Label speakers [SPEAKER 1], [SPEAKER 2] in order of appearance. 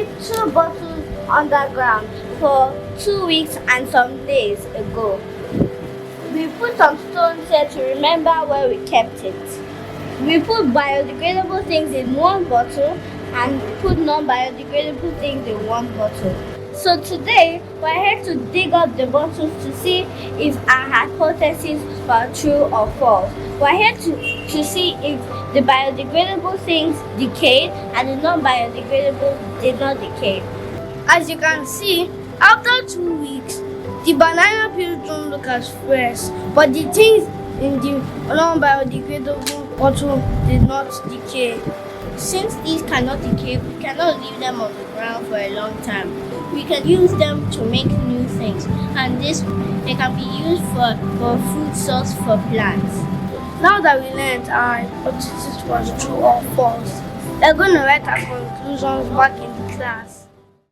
[SPEAKER 1] buried 2 bottles underground for 2 weeks and some days ago. We put some stones here to remember where we kept it. We put biodegradable things in one bottle and put non-biodegradable things in one bottle. So today, we're here to dig up the bottles to see if our hypotheses were true or false. We're here to see if the biodegradable things decayed and the non-biodegradable did not decay.
[SPEAKER 2] As you can see, after 2 weeks, the banana peels don't look as fresh, but the things in the non-biodegradable bottle did not decay.
[SPEAKER 1] Since these cannot decay, we cannot leave them on the ground for a long time. We can use them to make new things, and they can be used for food source for plants.
[SPEAKER 2] Now that we learned our hypothesis was true or false, we're going to write our conclusions back in the class.